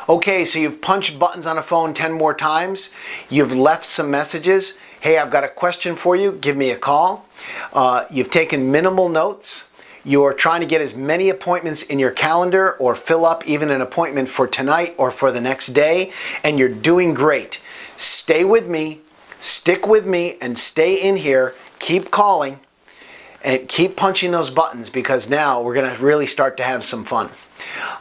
Okay, so you've punched buttons on a phone 10 more times. You've left some messages. Hey, I've got a question for you. Give me a call. You've taken minimal notes. You're trying to get as many appointments in your calendar or fill up even an appointment for tonight or for the next day, and you're doing great. Stay with me, stick with me, and stay in here. Keep calling and keep punching those buttons, because now we're going to really start to have some fun.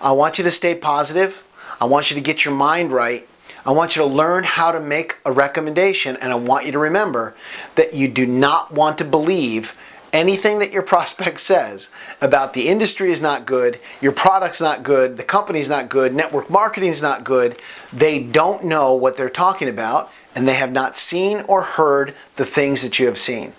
I want you to stay positive. I want you to get your mind right. I want you to learn how to make a recommendation, and I want you to remember that you do not want to believe anything that your prospect says about the industry is not good, your product's not good, the company's not good, network marketing's not good. They don't know what they're talking about, and they have not seen or heard the things that you have seen.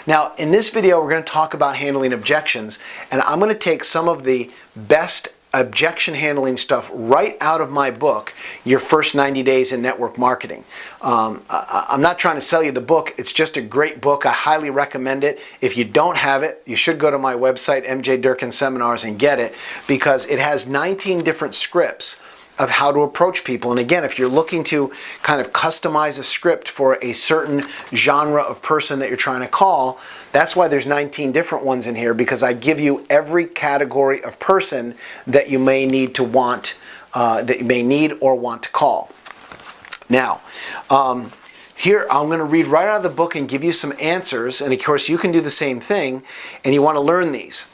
Now, in this video, we're going to talk about handling objections, and I'm going to take some of the best objection handling stuff right out of my book, Your First 90 Days in Network Marketing. I'm not trying to sell you the book. It's just a great book. I highly recommend it. If you don't have it, you should go to my website, MJ Durkin Seminars, and get it, because it has 19 different scripts of how to approach people. And again, if you're looking to kind of customize a script for a certain genre of person that you're trying to call, that's why there's 19 different ones in here, because I give you every category of person that you may need to want, that you may need or want to call. Now, here I'm going to read right out of the book and give you some answers, and of course you can do the same thing, and you want to learn these.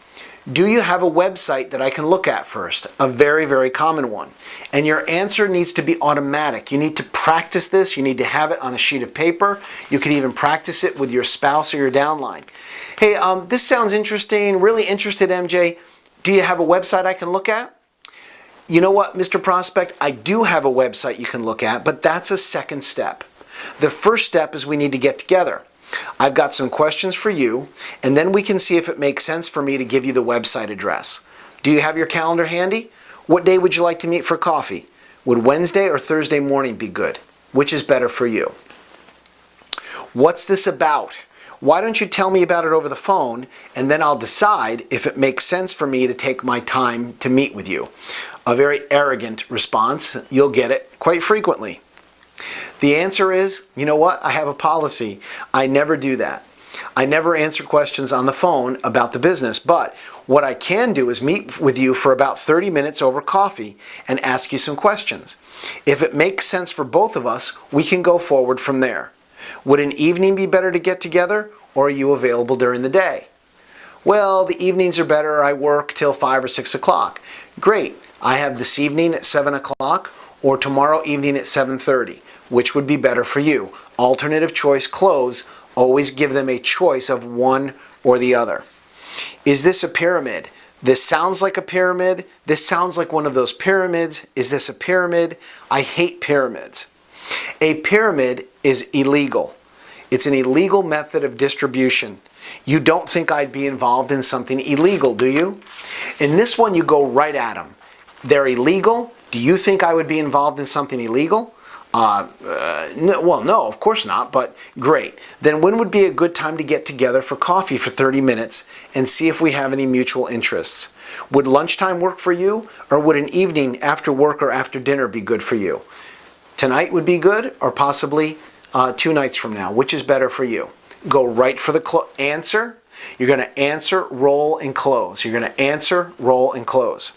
Do you have a website that I can look at first? A very, very common one. And your answer needs to be automatic. You need to practice this. You need to have it on a sheet of paper. You can even practice it with your spouse or your downline. Hey, this sounds interesting. Really interested, MJ. Do you have a website I can look at? You know what, Mr. Prospect? I do have a website you can look at, but that's a second step. The first step is we need to get together. I've got some questions for you, and then we can see if it makes sense for me to give you the website address. Do you have your calendar handy? What day would you like to meet for coffee? Would Wednesday or Thursday morning be good? Which is better for you? What's this about? Why don't you tell me about it over the phone, and then I'll decide if it makes sense for me to take my time to meet with you. A very arrogant response. You'll get it quite frequently. The answer is, you know what? I have a policy. I never do that. I never answer questions on the phone about the business, but what I can do is meet with you for about 30 minutes over coffee and ask you some questions. If it makes sense for both of us, we can go forward from there. Would an evening be better to get together, or are you available during the day? Well, the evenings are better. I work till 5 or 6 o'clock. Great. I have this evening at 7 o'clock or tomorrow evening at 7:30. Which would be better for you? Alternative choice close. Always give them a choice of one or the other. Is this a pyramid? This sounds like a pyramid. This sounds like one of those pyramids. Is this a pyramid? I hate pyramids. A pyramid is illegal. It's an illegal method of distribution. You don't think I'd be involved in something illegal, do you? In this one, you go right at them. They're illegal. Do you think I would be involved in something illegal? No, of course not, but great. Then when would be a good time to get together for coffee for 30 minutes and see if we have any mutual interests? Would lunchtime work for you, or would an evening after work or after dinner be good for you? Tonight would be good, or possibly 2 nights from now. Which is better for you? Go right for the answer. You're going to answer, roll, and close. You're going to answer, roll, and close.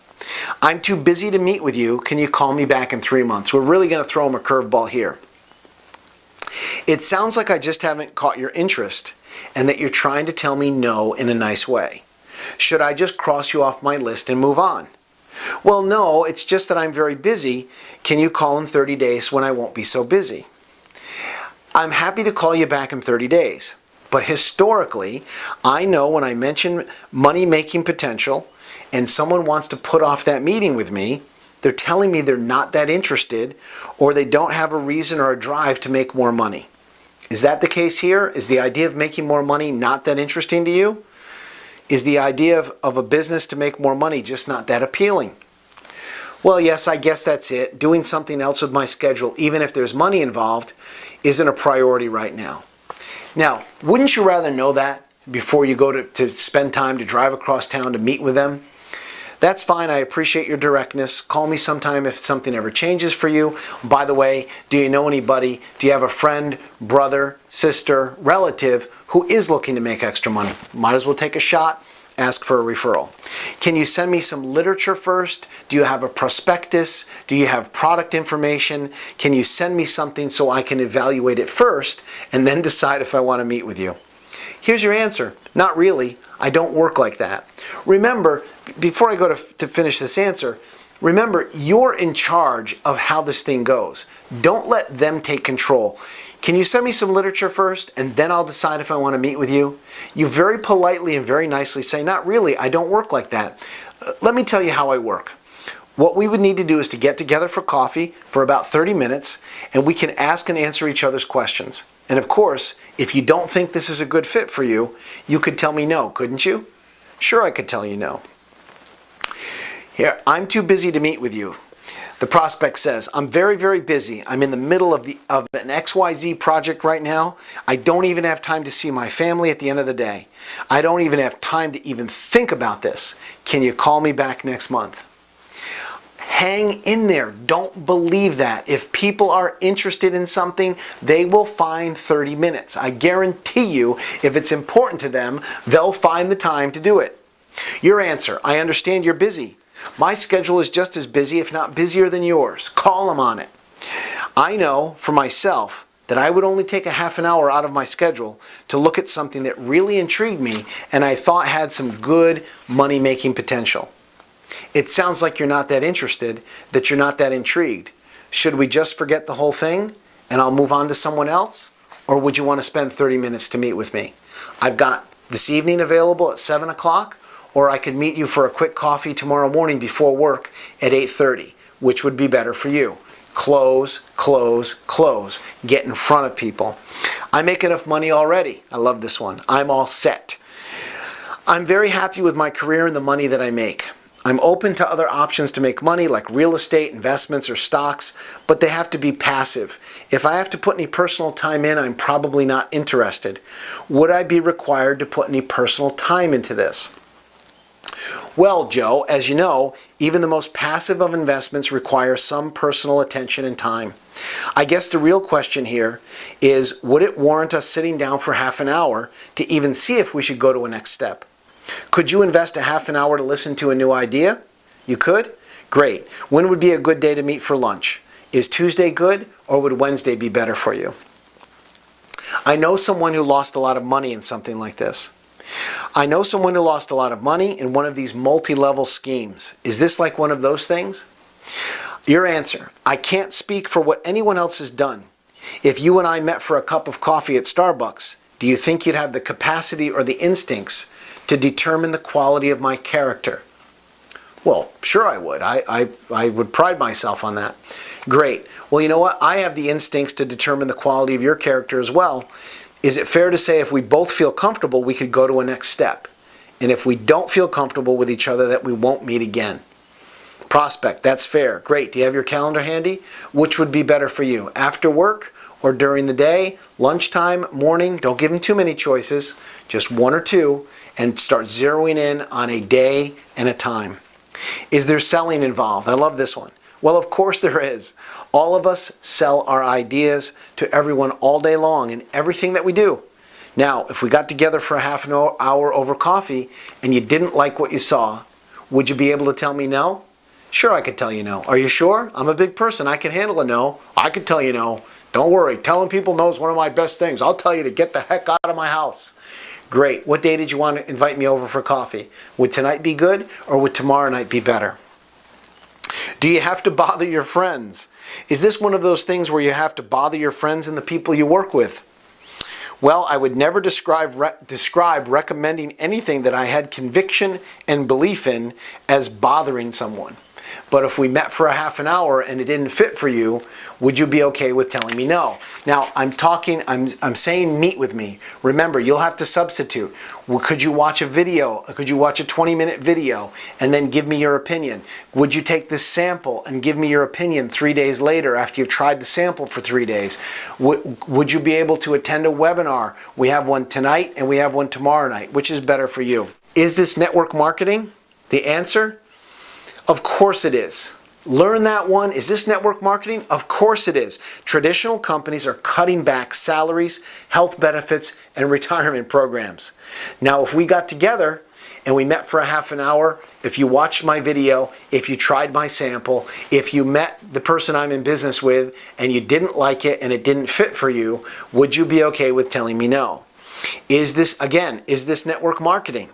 I'm too busy to meet with you. Can you call me back in 3 months? We're really going to throw them a curveball here. It sounds like I just haven't caught your interest and that you're trying to tell me no in a nice way. Should I just cross you off my list and move on? Well, no, it's just that I'm very busy. Can you call in 30 days when I won't be so busy? I'm happy to call you back in 30 days. But historically, I know when I mention money-making potential and someone wants to put off that meeting with me, they're telling me they're not that interested, or they don't have a reason or a drive to make more money. Is that the case here? Is the idea of making more money not that interesting to you? Is the idea of a business to make more money just not that appealing? Well, yes, I guess that's it. Doing something else with my schedule, even if there's money involved, isn't a priority right now. Now, wouldn't you rather know that before you go to spend time to drive across town to meet with them? That's fine. I appreciate your directness. Call me sometime if something ever changes for you. By the way, do you know anybody? Do you have a friend, brother, sister, relative who is looking to make extra money? Might as well take a shot. Ask for a referral. Can you send me some literature first? Do you have a prospectus? Do you have product information? Can you send me something so I can evaluate it first and then decide if I want to meet with you? Here's your answer. Not really. I don't work like that. Remember, before I go to finish this answer, remember, you're in charge of how this thing goes. Don't let them take control. Can you send me some literature first and then I'll decide if I want to meet with you? You very politely and very nicely say, not really, I don't work like that. Let me tell you how I work. What we would need to do is to get together for coffee for about 30 minutes and we can ask and answer each other's questions. And of course, if you don't think this is a good fit for you, you could tell me no, couldn't you? Sure, I could tell you no. Here, I'm too busy to meet with you. The prospect says, I'm very, very busy. I'm in the middle of an XYZ project right now. I don't even have time to see my family at the end of the day. I don't even have time to even think about this. Can you call me back next month? Hang in there. Don't believe that. If people are interested in something, they will find 30 minutes. I guarantee you, if it's important to them, they'll find the time to do it. Your answer, I understand you're busy. My schedule is just as busy, if not busier than yours. Call them on it. I know for myself that I would only take a half an hour out of my schedule to look at something that really intrigued me and I thought had some good money-making potential. It sounds like you're not that interested, that you're not that intrigued. Should we just forget the whole thing and I'll move on to someone else? Or would you want to spend 30 minutes to meet with me? I've got this evening available at 7 o'clock. Or I could meet you for a quick coffee tomorrow morning before work at 8:30. Which would be better for you? Close, close, close. Get in front of people. I make enough money already. I love this one. I'm all set. I'm very happy with my career and the money that I make. I'm open to other options to make money like real estate, investments, or stocks, but they have to be passive. If I have to put any personal time in, I'm probably not interested. Would I be required to put any personal time into this? Well, Joe, as you know, even the most passive of investments require some personal attention and time. I guess the real question here is, would it warrant us sitting down for half an hour to even see if we should go to a next step? Could you invest a half an hour to listen to a new idea? You could? Great. When would be a good day to meet for lunch? Is Tuesday good, or would Wednesday be better for you? I know someone who lost a lot of money in something like this. I know someone who lost a lot of money in one of these multi-level schemes. Is this like one of those things? Your answer, I can't speak for what anyone else has done. If you and I met for a cup of coffee at Starbucks, do you think you'd have the capacity or the instincts to determine the quality of my character? Well, sure I would. I would pride myself on that. Great. Well, you know what? I have the instincts to determine the quality of your character as well. Is it fair to say if we both feel comfortable, we could go to a next step? And if we don't feel comfortable with each other, that we won't meet again? Prospect, that's fair. Great. Do you have your calendar handy? Which would be better for you? After work or during the day? Lunchtime? Morning? Don't give them too many choices. Just one or two and start zeroing in on a day and a time. Is there selling involved? I love this one. Well, of course there is. All of us sell our ideas to everyone all day long in everything that we do. Now, if we got together for a half an hour over coffee and you didn't like what you saw, would you be able to tell me no? Sure, I could tell you no. Are you sure? I'm a big person. I can handle a no. I could tell you no. Don't worry. Telling people no is one of my best things. I'll tell you to get the heck out of my house. Great. What day did you want to invite me over for coffee? Would tonight be good, or would tomorrow night be better? Do you have to bother your friends? Is this one of those things where you have to bother your friends and the people you work with? Well, I would never describe recommending anything that I had conviction and belief in as bothering someone. But if we met for a half an hour and it didn't fit for you, would you be okay with telling me no? Now, I'm saying meet with me. Remember, you'll have to substitute. Well, could you watch a video? Could you watch a 20-minute video and then give me your opinion? Would you take this sample and give me your opinion 3 days later after you've tried the sample for 3 days? Would you be able to attend a webinar? We have one tonight and we have one tomorrow night. Which is better for you? Is this network marketing? The answer? Of course it is. Learn that one. Is this network marketing? Of course it is. Traditional companies are cutting back salaries, health benefits, and retirement programs. Now, if we got together and we met for a half an hour, if you watched my video, if you tried my sample, if you met the person I'm in business with and you didn't like it and it didn't fit for you, would you be okay with telling me no? Is this network marketing?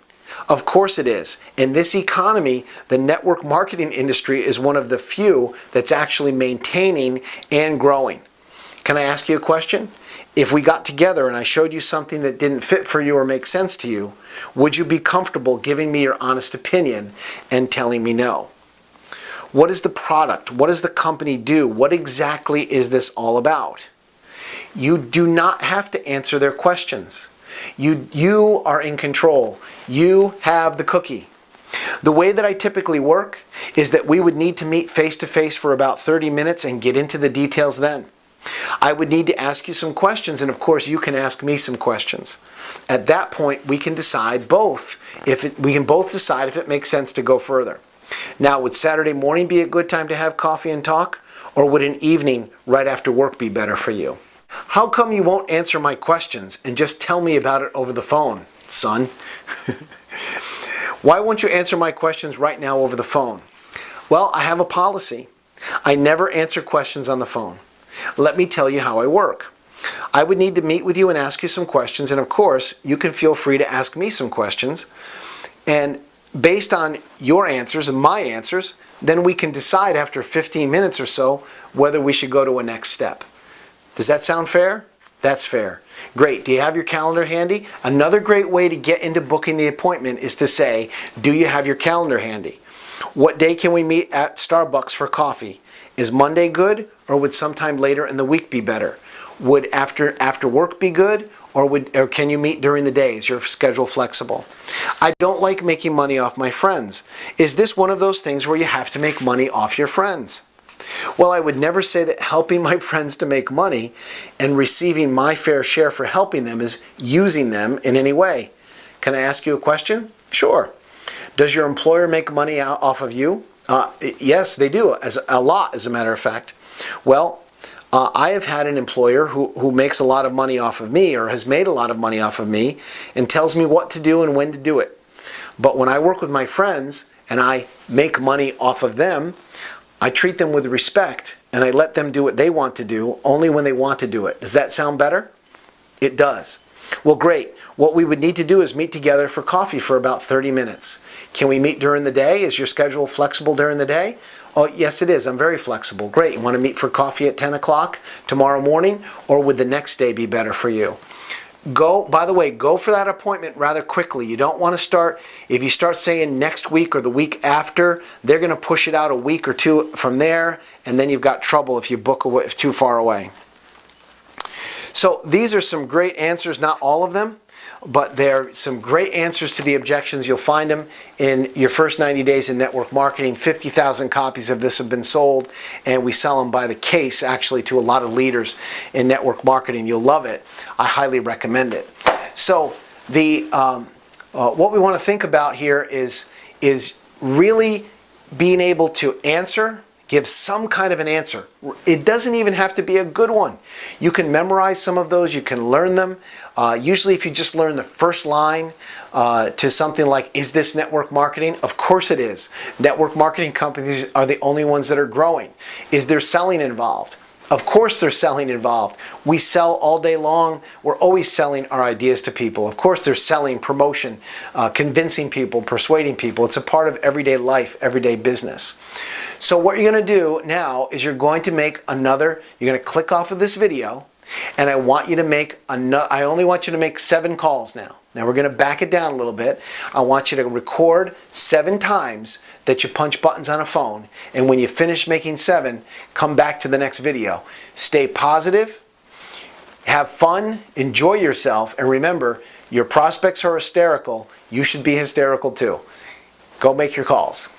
Of course it is. In this economy, the network marketing industry is one of the few that's actually maintaining and growing. Can I ask you a question? If we got together and I showed you something that didn't fit for you or make sense to you, would you be comfortable giving me your honest opinion and telling me no? What is the product? What does the company do? What exactly is this all about? You do not have to answer their questions. You are in control. You have the cookie. The way that I typically work is that we would need to meet face-to-face for about 30 minutes and get into the details then. I would need to ask you some questions, and of course you can ask me some questions. At that point, we can decide we can both decide if it makes sense to go further. Now, would Saturday morning be a good time to have coffee and talk, or would an evening right after work be better for you? How come you won't answer my questions and just tell me about it over the phone, son? Why won't you answer my questions right now over the phone? Well, I have a policy. I never answer questions on the phone. Let me tell you how I work. I would need to meet with you and ask you some questions, and of course, you can feel free to ask me some questions. And based on your answers and my answers, then we can decide after 15 minutes or so whether we should go to a next step. Does that sound fair? That's fair. Great. Do you have your calendar handy? Another great way to get into booking the appointment is to say, do you have your calendar handy? What day can we meet at Starbucks for coffee? Is Monday good, or would sometime later in the week be better? Would after work be good, or can you meet during the day? Is your schedule flexible? I don't like making money off my friends. Is this one of those things where you have to make money off your friends? Well, I would never say that helping my friends to make money and receiving my fair share for helping them is using them in any way. Can I ask you a question? Sure. Does your employer make money off of you? Yes, they do, a lot, as a matter of fact. Well, I have had an employer who makes a lot of money off of me, or has made a lot of money off of me, and tells me what to do and when to do it. But when I work with my friends and I make money off of them, I treat them with respect and I let them do what they want to do only when they want to do it. Does that sound better? It does. Well, great. What we would need to do is meet together for coffee for about 30 minutes. Can we meet during the day? Is your schedule flexible during the day? Oh, yes, it is. I'm very flexible. Great. You want to meet for coffee at 10 o'clock tomorrow morning, or would the next day be better for you? By the way, go for that appointment rather quickly. You don't want to start, if you start saying next week or the week after, they're going to push it out a week or two from there, and then you've got trouble if you book too far away. So these are some great answers, not all of them, but they're some great answers to the objections. You'll find them in your first 90 days in network marketing. 50,000 copies of this have been sold, and we sell them by the case actually to a lot of leaders in network marketing. You'll love it. I highly recommend it. So what we want to think about here is really being able to answer, give some kind of an answer. It doesn't even have to be a good one. You can memorize some of those. You can learn them. Usually if you just learn the first line to something like, is this network marketing? Of course it is. Network marketing companies are the only ones that are growing. Is there selling involved? Of course there's selling involved. We sell all day long. We're always selling our ideas to people. Of course there's selling, promotion, convincing people, persuading people. It's a part of everyday life, everyday business. So what you're going to do now is you're going to click off of this video, and I want you to make I only want you to make 7 calls now. Now we're going to back it down a little bit. I want you to record 7 times that you punch buttons on a phone, and when you finish making 7, come back to the next video. Stay positive, have fun, enjoy yourself, and remember, your prospects are hysterical. You should be hysterical too. Go make your calls.